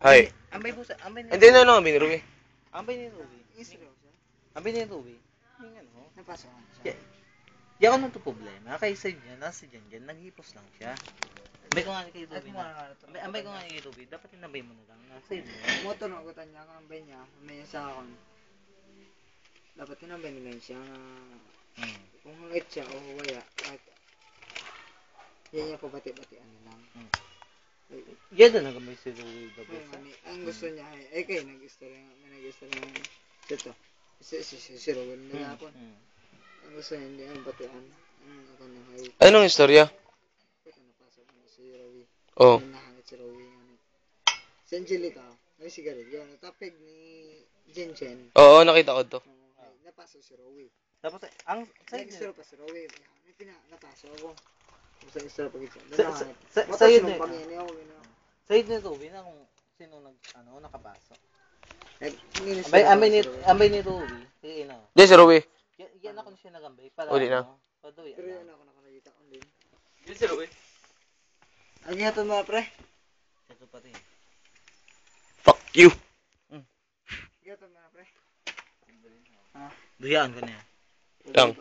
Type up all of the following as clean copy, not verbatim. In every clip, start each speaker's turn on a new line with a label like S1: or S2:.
S1: はい。
S2: Ambay po sa, ambay
S1: Hindi na lang, Ruby.
S2: Ambay ni Ruby.
S3: Israel siya.
S2: Ambay ni Ruby. Yung ano.
S3: Napasok siya.
S2: Di ako nang problema. Kaysa niya, nasa dyan, naghipos lang siya. Ambay ko nga kay Ruby na. Ambay ko nga kay Ruby. Dapat tinabay mo na lang. Nasa yun mo.
S3: Moto na ugutan niya, ang ambay niya, may sa akin. Dapat tinambay nila siya na kung hangit siya o huwaya, kahit yan niya pabati-batian na lang.
S2: Yan na nagamay si Ruby.
S3: Ang gusto niya, kayo nag-istorya nga. Ito, si Rowell na yapon. Ang gusto niya, hindi ang batian. Ako na hay.
S1: Anong istorya?
S3: Ito napasok mo si Rowie.
S1: Oh.
S3: Nahangit si Rowie. Si Angelica, may sigarilyo. Natapig ni Jen.
S1: Oo, nakita ko to.
S3: Napasok si Rowie.
S2: Tapos, ang
S3: Nag-istorya pa si Rowie. Napasok ako. Sa istorya pa kita.
S2: sa'yo na
S3: Sa'yo
S2: ni Ruby na kung sino nakapasok.
S3: Ambay
S2: Ambay ni Ruby. Kaya ina.
S1: Hindi, si Ruby.
S2: Yan ako siya nagambay. Para
S1: Uli na.
S2: Paduyan.
S3: Pero yun ako nakakita ko din.
S1: Hindi, si Ruby.
S3: Ang nga ito mga pre.
S2: Ito pa rin.
S1: Fuck you.
S3: Ang ito mga pre.
S2: Duyaan ko na yan.
S1: Lang.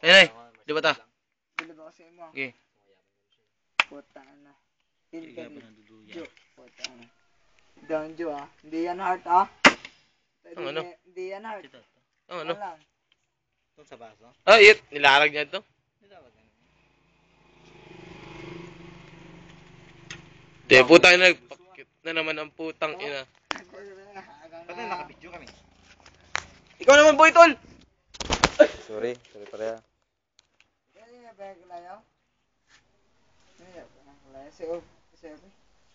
S1: Ay, di ba ta?
S3: Bilo ba kasi mo?
S1: Okay.
S3: Puta na.
S2: Kaya pa nanduduyan.
S3: Puta na. Down Joe Hindi yan heart ah.
S1: Ang ano?
S3: Hindi yan heart.
S2: Ito.
S1: Oh, ano?
S3: Lang.
S2: Ito sa baso.
S1: Ah, yun. Nilarag niya to. Di, putang ina. Nagpakit na naman ang putang ina.
S2: Pati nakabidyo kami.
S1: Ikaw naman, boy, tol!
S4: Sorry pareha.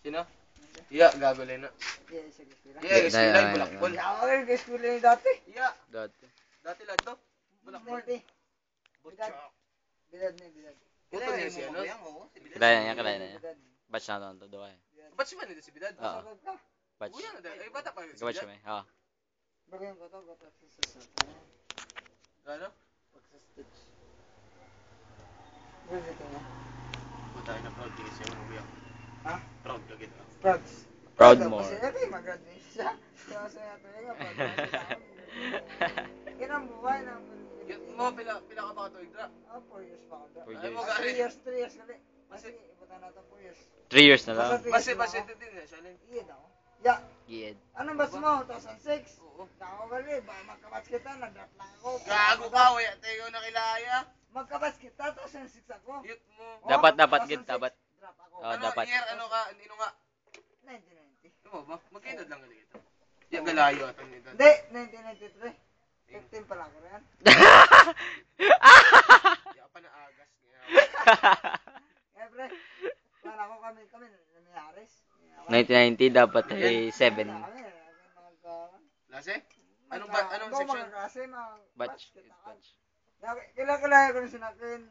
S1: Sino? Iya, gagawin na. Iya, guys, bulakbol.
S3: Dati.
S1: Iya,
S4: Dati.
S1: dati lang to. Bulakbol. Butchok.
S3: Bilad.
S1: Puto niya si ano?
S4: Kalaya niya. Batch na to doon.
S1: Ba't si Manito si Bidad?
S4: Oo. Batch.
S1: Uya na dahil. Ay, bata pa.
S4: Batch kami. Oo.
S3: Bagay ko to,
S1: Ano?
S3: Pag-stitch. Dito na.
S1: Puta na proud din siya. Uya.
S3: Ha?
S1: Proud ka kita.
S4: Proud more.
S3: Kasi ito yung mag-graduate siya. Kaya sa ito yung kinabuhay na
S1: Mo, pila ka ba ito, Igdra?
S3: 4 years pa ako.
S4: 4
S1: Ay, mo
S4: years.
S1: gani.
S3: 3 years kali. Kasi ibutan natin 4 years.
S4: 3 years na lang.
S1: Basi din niya siya.
S3: Iya daw. Ya.
S4: Giyed.
S3: Anong bas mo? 2006?
S1: Oo.
S3: Ako gali, baka magkabats kita, nag-drop lang ako.
S1: Gago ka, waya tayo nakilaya.
S3: Magkabats kita, 2006 ako.
S1: Yut mo.
S4: Dapat, gid,
S3: 2006,
S4: dapat.
S3: Drop ako.
S4: Oh,
S1: Ano,
S4: dapat.
S1: year, ano ka, nino nga?
S3: 1990.
S1: Ano ba? Magkaedad lang gali kita. Yung galayo at ang edad.
S3: Hindi, 1993. 15 pala ako rin.
S1: Kaya pa na agas niya.
S3: Eh, pre. Para ko kami namiharis.
S4: 1990 dapat ay 7.
S1: Lase? Anong section?
S3: Kasi
S4: Batch.
S3: Kilala ko rin sinakin.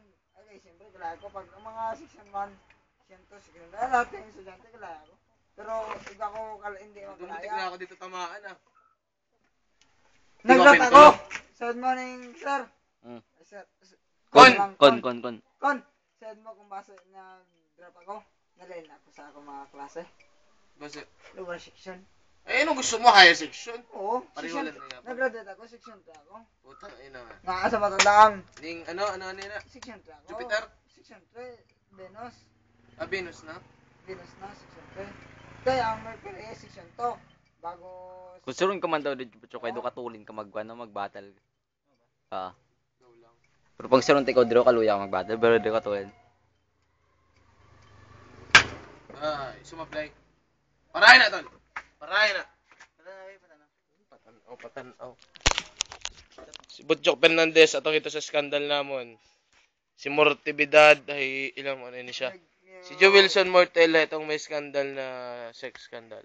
S3: Okay, siyempre kilala ko. Pag ang mga section 1, section 2, section 3, lahat yung estudyante kilala ko. Pero iba ko hindi ako
S1: Dumutik
S3: kilala.
S1: na ako dito tamaan ah.
S3: Nag-drop ako. Said morning, sir.
S4: Mm.
S3: Sir.
S4: Kon.
S3: Kon. Said mo kung basa nag-drop ako. Nalain ako sa ako mga klase.
S1: Basta,
S3: Lower section.
S1: eh, ano gusto mo? Higher section?
S3: Oo.
S1: Pareho
S3: Section.
S1: lang na.
S3: Nag-graduate ako, section 3 ako.
S1: Putang ina nga.
S3: Nga sa matandaan.
S1: Ning, ano na?
S3: Section 3 ako.
S1: Jupiter?
S3: Section 3. Venus.
S1: Ah, Venus na?
S3: Venus na, section 3. Kaya ang Mercury is section 2. Bago...
S4: Kung surun ka man daw dito, kay do katulin ka mag-battle. Ah.
S1: Go lang.
S4: Pero pag surun ko dito kaluya ka mag-battle, pero dito katulin.
S1: Ay, sumablay. Parahin na, tol. Parahin na. Patanaw. Si Butchok Fernandez, atong ito sa skandal namon. Si Mortividad, ay ilang ano ni siya. Si Joe Wilson Mortella, itong may skandal na sex scandal.